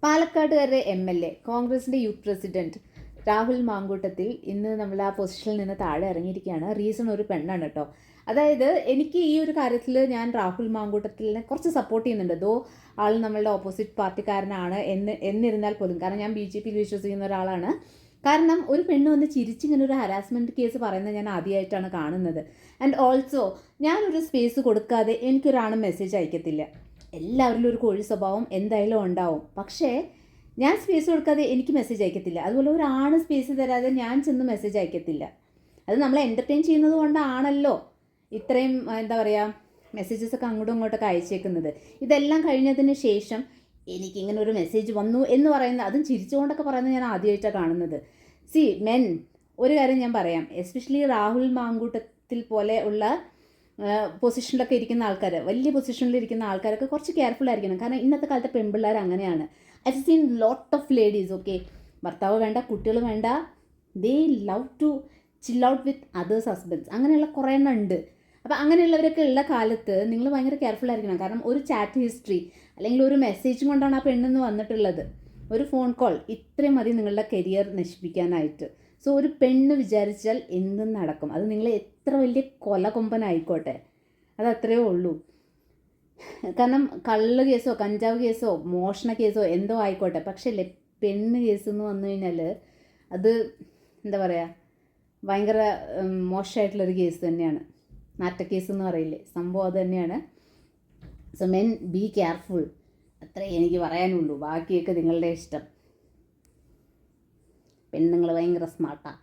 പാലക്കാടുകാരുടെ MLA, കോൺഗ്രസിൻ്റെ youth president Rahul Mamkootathil ഇന്ന് നമ്മൾ ആ പൊസിഷനിൽ നിന്ന് താഴെ ഇറങ്ങിയിരിക്കുകയാണ്. റീസൺ ഒരു പെണ്ണാണ് കേട്ടോ. അതായത് എനിക്ക് ഈ ഒരു കാര്യത്തിൽ ഞാൻ രാഹുൽ മാങ്കൂട്ടത്തിലിനെ കുറച്ച് സപ്പോർട്ട് ചെയ്യുന്നുണ്ട്. ദോ ആൾ നമ്മളുടെ ഓപ്പോസിറ്റ് പാർട്ടിക്കാരനാണ് എന്നിരുന്നാൽ പോലും, കാരണം ഞാൻ BJPയിൽ വിശ്വസിക്കുന്ന ഒരാളാണ്. കാരണം ഒരു പെണ്ണ് വന്ന് ചിരിച്ചിങ്ങനെ ഒരു ഹരാസ്മെൻറ്റ് കേസ് പറയുന്നത് ഞാൻ ആദ്യമായിട്ടാണ് കാണുന്നത്. ആൻഡ് ഓൾസോ ഞാനൊരു സ്പേസ് കൊടുക്കാതെ എനിക്കൊരാളും മെസ്സേജ് അയക്കത്തില്ല. എല്ലാവരിലും ഒരു കോഴി സ്വഭാവം എന്തായാലും ഉണ്ടാവും. പക്ഷേ ഞാൻ സ്പേസ് കൊടുക്കാതെ എനിക്ക് മെസ്സേജ് അയക്കത്തില്ല. അതുപോലെ ഒരാണ് സ്പേസ് തരാതെ ഞാൻ ചെന്ന് മെസ്സേജ് അയക്കത്തില്ല. അത് നമ്മളെ എൻ്റർടൈൻ ചെയ്യുന്നത് കൊണ്ടാണല്ലോ ഇത്രയും എന്താ പറയുക മെസ്സേജസ് ഒക്കെ അങ്ങോട്ടും ഇങ്ങോട്ടൊക്കെ അയച്ചേക്കുന്നത്. ഇതെല്ലാം കഴിഞ്ഞതിന് ശേഷം എനിക്കിങ്ങനെ ഒരു മെസ്സേജ് വന്നു എന്ന് പറയുന്നത്, അതും ചിരിച്ചുകൊണ്ടൊക്കെ പറയുന്നത് ഞാൻ ആദ്യമായിട്ടാണ് കാണുന്നത്. മെൻ, ഒരു കാര്യം ഞാൻ പറയാം, എസ്പെഷ്യലി രാഹുൽ മാങ്കൂട്ടത്തിൽ പോലെ ഉള്ള പൊസിഷനിലൊക്കെ ഇരിക്കുന്ന ആൾക്കാർ, വലിയ പൊസിഷനിലിരിക്കുന്ന ആൾക്കാരൊക്കെ കുറച്ച് കെയർഫുൾ ആയിരിക്കണം. കാരണം ഇന്നത്തെ കാലത്തെ പെൺപിള്ളേർ അങ്ങനെയാണ്. I have seen lot of ladies, okay, ഭർത്താവ് വേണ്ട, കുട്ടികൾ വേണ്ട, they love to chill out with others husbands, അങ്ങനെയുള്ള കുറേ എണ്ണം ഉണ്ട്. അപ്പോൾ അങ്ങനെയുള്ളവരൊക്കെ ഉള്ള കാലത്ത് നിങ്ങൾ ഭയങ്കര കെയർഫുൾ ആയിരിക്കണം. കാരണം ഒരു ചാറ്റ് ഹിസ്റ്ററി അല്ലെങ്കിൽ ഒരു മെസ്സേജും കൊണ്ടാണ് ആ പെണ്ണെന്ന് വന്നിട്ടുള്ളത്. ഒരു ഫോൺ കോൾ ഇത്രയും മതി നിങ്ങളുടെ കരിയർ നശിപ്പിക്കാനായിട്ട്. സോ ഒരു പെണ്ണ് വിചാരിച്ചാൽ എന്തും നടക്കും. അത് നിങ്ങൾ എത്ര വലിയ കൊലകൊമ്പനായിക്കോട്ടെ, അത് അത്രയേ ഉള്ളൂ. കാരണം കള്ള് കേസോ കഞ്ചാവ് കേസോ മോഷണ കേസോ എന്തോ ആയിക്കോട്ടെ, പക്ഷേ പെണ്ണ് കേസ് എന്ന് വന്നു കഴിഞ്ഞാൽ അത് എന്താ പറയുക, ഭയങ്കര മോശമായിട്ടുള്ളൊരു കേസ് തന്നെയാണ്. നാറ്റക്കേസ് എന്ന് പറയില്ലേ, സംഭവം അത് തന്നെയാണ്. സോ മെൻ, ബി കെയർഫുൾ, അത്രേ എനിക്ക് പറയാനുള്ളൂ. ബാക്കിയൊക്കെ നിങ്ങളുടെ ഇഷ്ടം. പെണ്ണുങ്ങൾ ഭയങ്കര സ്മാർട്ടാണ്.